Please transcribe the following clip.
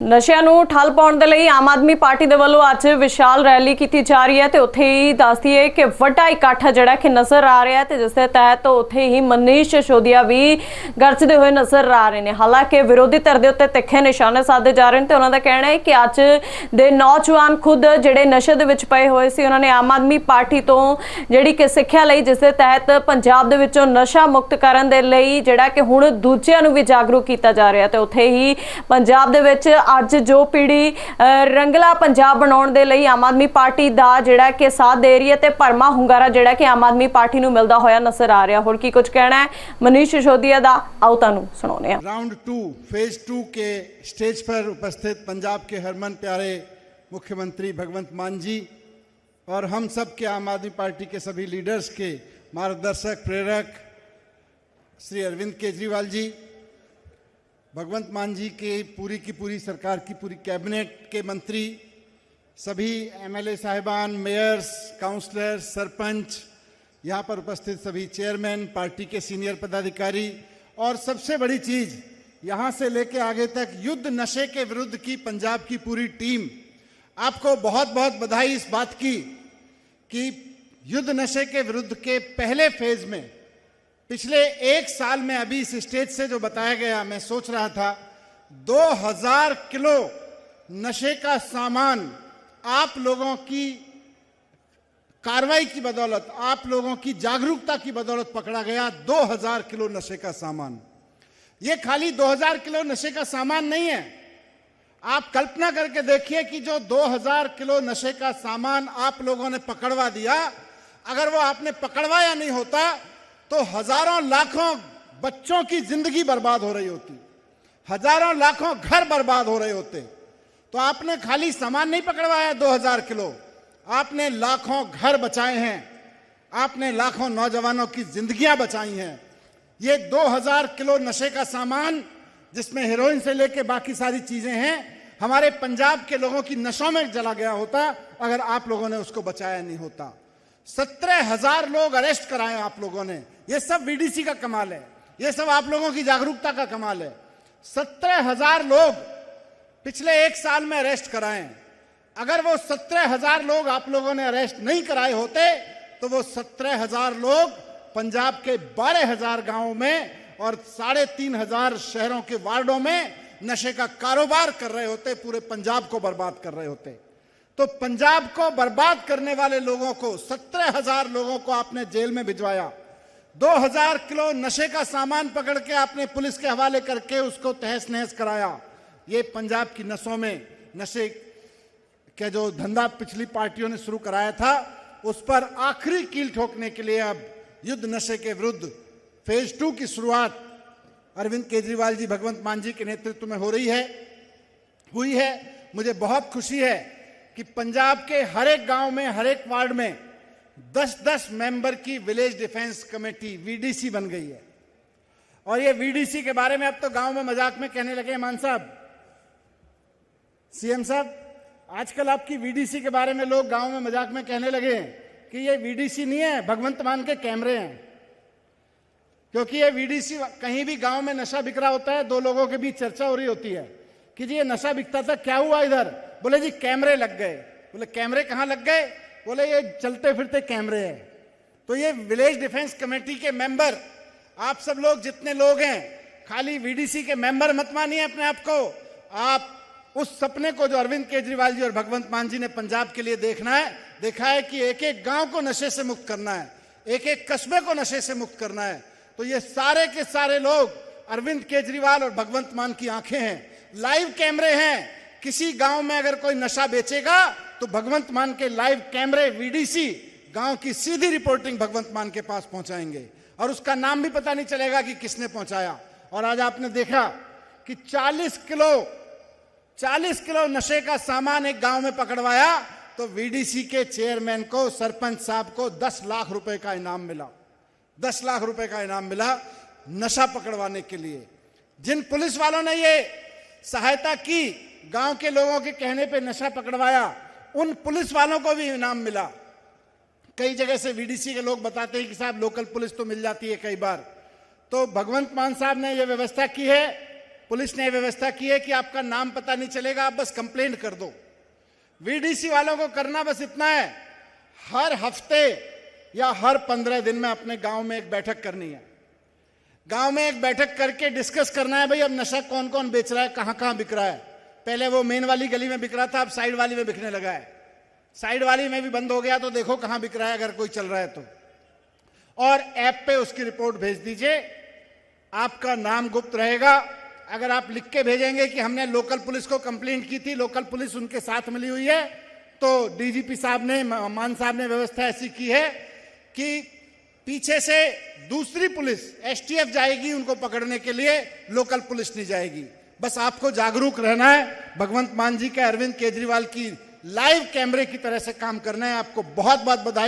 नशिਆਂ ਨੂੰ ਠੱਲ ਪਾਉਣ ਦੇ ਲਈ ਆਮ ਆਦਮੀ ਪਾਰਟੀ ਦੇ ਵੱਲੋਂ ਅੱਜ ਵਿਸ਼ਾਲ ਰੈਲੀ ਕੀਤੀ ਜਾ ਰਹੀ ਹੈ ਤੇ ਉੱਥੇ ਹੀ ਦੱਸਦੀ ਹੈ ਕਿ ਵੱਡਾ ਇਕੱਠ ਜਿਹੜਾ ਕਿ ਨਜ਼ਰ ਆ ਰਿਹਾ ਹੈ ਤੇ ਜਿਸ ਦੇ ਤਹਿਤ ਉੱਥੇ ਹੀ ਮਨੀਸ਼ ਸਿਸੋਦੀਆ ਵੀ ਗਰਜਦੇ ਹੋਏ ਨਜ਼ਰ ਆ ਰਹੇ ਨੇ। ਹਾਲਾਂਕਿ ਵਿਰੋਧੀ ਧਿਰ ਦੇ ਉੱਤੇ ਤਿੱਖੇ ਨਿਸ਼ਾਨੇ ਸਾਧੇ ਜਾ ਰਹੇ ਨੇ ਤੇ ਉਹਨਾਂ ਦਾ ਕਹਿਣਾ ਹੈ ਕਿ ਅੱਜ ਦੇ ਨੌਜਵਾਨ ਖੁਦ ਜਿਹੜੇ ਨਸ਼ੇ ਦੇ ਵਿੱਚ ਪਏ ਹੋਏ ਸੀ ਉਹਨਾਂ ਨੇ ਆਮ ਆਦਮੀ ਪਾਰਟੀ ਤੋਂ ਜਿਹੜੀ ਕਿ ਸਿੱਖਿਆ ਲਈ ਜਿਸ ਦੇ ਤਹਿਤ ਪੰਜਾਬ ਦੇ ਵਿੱਚੋਂ ਨਸ਼ਾ ਮੁਕਤ ਕਰਨ ਦੇ ਲਈ ਜਿਹੜਾ ਕਿ ਹੁਣ ਦੂਜਿਆਂ ਨੂੰ ਵੀ ਜਾਗਰੂਕ ਕੀਤਾ ਜਾ ਰਿਹਾ ਤੇ ਉੱਥੇ ਹੀ ਪੰਜਾਬ ਦੇ ਵਿੱਚ ਅੱਜ जो पीढ़ी रंगला पंजाब बनाउण दे लई आम आदमी पार्टी दा जिहड़ा कि साथ दे रही है ते भरमा हुंगारा जिहड़ा कि आम आदमी पार्टी नूं मिलदा होया नजर आ रहा। होर की कुछ कहना है मनीष सिसोदिया दा, आओ तुहानूं सुणाउने आ। राउंड 2 फेज 2 के स्टेज पर उपस्थित पंजाब के हरमन प्यारे मुख्यमंत्री भगवंत मान जी और हम सब के आम आदमी पार्टी के सभी लीडर्स के मार्गदर्शक प्रेरक श्री अरविंद केजरीवाल जी, भगवंत मान जी के की पूरी सरकार की पूरी कैबिनेट के मंत्री, सभी एमएलए साहिबान, मेयर्स, काउंसलर, सरपंच, यहाँ पर उपस्थित सभी चेयरमैन, पार्टी के सीनियर पदाधिकारी और सबसे बड़ी चीज़ यहाँ से लेके आगे तक युद्ध नशे के विरुद्ध की पंजाब की पूरी टीम, आपको बहुत बहुत बधाई इस बात की कि युद्ध नशे के विरुद्ध के पहले फेज में पिछले एक साल में अभी इस स्टेज से जो बताया गया, मैं सोच रहा था 2000 किलो नशे का सामान आप लोगों की कार्रवाई की बदौलत, आप लोगों की जागरूकता की बदौलत पकड़ा गया। 2000 किलो नशे का सामान, ये खाली 2000 किलो नशे का सामान नहीं है। आप कल्पना करके देखिए कि जो 2000 किलो नशे का सामान आप लोगों ने पकड़वा दिया, अगर वो आपने पकड़वाया नहीं होता तो हजारों लाखों बच्चों की जिंदगी बर्बाद हो रही होती, हजारों लाखों घर बर्बाद हो रहे होते। तो आपने खाली सामान नहीं पकड़वाया 2000 किलो, आपने लाखों घर बचाए हैं, आपने लाखों नौजवानों की जिंदगियां बचाई हैं। ये 2000 किलो नशे का सामान जिसमें हेरोइन से लेके बाकी सारी चीजें हैं, हमारे पंजाब के लोगों की नशों में चला गया होता अगर आप लोगों ने उसको बचाया नहीं होता। 17,000 लोग अरेस्ट कराए आप लोगों ने, ये सब वीडीसी का कमाल है, ये सब आप लोगों की जागरूकता का कमाल है। 17,000 लोग पिछले एक साल में अरेस्ट कराए। अगर वो 17,000 लोग आप लोगों ने अरेस्ट नहीं कराए होते तो वो 17,000 लोग पंजाब के 12,000 गांवों में और 3,500 शहरों के वार्डों में नशे का कारोबार कर रहे होते, पूरे पंजाब को बर्बाद कर रहे होते। तो पंजाब को बर्बाद करने वाले लोगों को, 17,000 लोगों को आपने जेल में भिजवाया। 2000 किलो नशे का सामान पकड़ के आपने पुलिस के हवाले करके उसको तहस नहस कराया। ये पंजाब की नसों में नशे का जो धंधा पिछली पार्टियों ने शुरू कराया था उस पर आखिरी कील ठोकने के लिए अब युद्ध नशे के विरुद्ध फेज 2 की शुरुआत अरविंद केजरीवाल जी, भगवंत मान जी के नेतृत्व में हुई है। मुझे बहुत खुशी है कि पंजाब के हर एक गांव में, हर एक वार्ड में 10-10 मेंबर की विलेज डिफेंस कमेटी वीडीसी बन गई है। और ये वीडीसी के बारे में अब तो गांव में मजाक में कहने लगे मान साहब, सीएम साहब, आजकल आपकी वीडीसी के बारे में लोग गांव में मजाक में कहने लगे कि ये वीडीसी नहीं है, भगवंत मान के कैमरे हैं। क्योंकि ये वीडीसी, कहीं भी गांव में नशा बिक रहा होता है, दो लोगों के बीच चर्चा हो रही होती है कि जी ये नशा बिकता था, क्या हुआ इधर? बोले जी कैमरे लग गए। बोले कैमरे कहाँ लग गए? बोले ये चलते फिरते कैमरे हैं। तो ये विलेज डिफेंस कमेटी के मेंबर, आप सब लोग जितने लोग हैं, खाली वीडीसी के मेंबर मत मानिए अपने आप को। आप उस सपने को जो अरविंद केजरीवाल जी और भगवंत मान जी ने पंजाब के लिए देखा है कि एक एक गांव को नशे से मुक्त करना है, एक एक कस्बे को नशे से मुक्त करना है। तो ये सारे के सारे लोग अरविंद केजरीवाल और भगवंत मान की आंखें हैं, लाइव कैमरे हैं। किसी गांव में अगर कोई नशा बेचेगा तो भगवंत मान के लाइव कैमरे वीडीसी गांव की सीधी रिपोर्टिंग भगवंत मान के पास पहुंचाएंगे और उसका नाम भी पता नहीं चलेगा कि किसने पहुंचाया। और आज आपने देखा कि 40 किलो नशे का सामान एक गांव में पकड़वाया तो वीडीसी के चेयरमैन को, सरपंच साहब को 10 लाख रुपए का इनाम मिला। 10 लाख रुपए का इनाम मिला नशा पकड़वाने के लिए। जिन पुलिस वालों ने ये सहायता की, गांव के लोगों के कहने पे नशा पकड़वाया, उन पुलिस वालों को भी इनाम मिला। कई जगह से वीडीसी के लोग बताते हैं कि साहब लोकल पुलिस तो मिल जाती है कई बार, तो भगवंत मान साहब ने यह व्यवस्था की है पुलिस ने व्यवस्था की है कि आपका नाम पता नहीं चलेगा, आप बस कंप्लेंट कर दो। वीडीसी वालों को करना बस इतना है, हर हफ्ते या हर 15 दिन में अपने गांव में एक बैठक करनी है। गांव में एक बैठक करके डिस्कस करना है, भाई अब नशा कौन कौन बेच रहा है, कहां कहां बिक रहा है। पहले वो मेन वाली गली में बिक रहा था, अब साइड वाली में बिकने लगा है। साइड वाली में भी बंद हो गया, तो देखो कहां बिक रहा है अगर कोई चल रहा है तो। और ऐप पे उसकी रिपोर्ट भेज दीजिए, आपका नाम गुप्त रहेगा। अगर आप लिख के भेजेंगे कि हमने लोकल पुलिस को कंप्लेंट की थी, लोकल पुलिस उनके साथ मिली हुई है, तो डीजीपी साहब ने, मान साहब ने व्यवस्था ऐसी की है कि पीछे से दूसरी पुलिस एसटीएफ जाएगी उनको पकड़ने के लिए, लोकल पुलिस नहीं जाएगी। बस आपको जागरूक रहना है, भगवंत मान जी का, अरविंद केजरीवाल की लाइव कैमरे की तरह से काम करना है। आपको बहुत बहुत बधाई।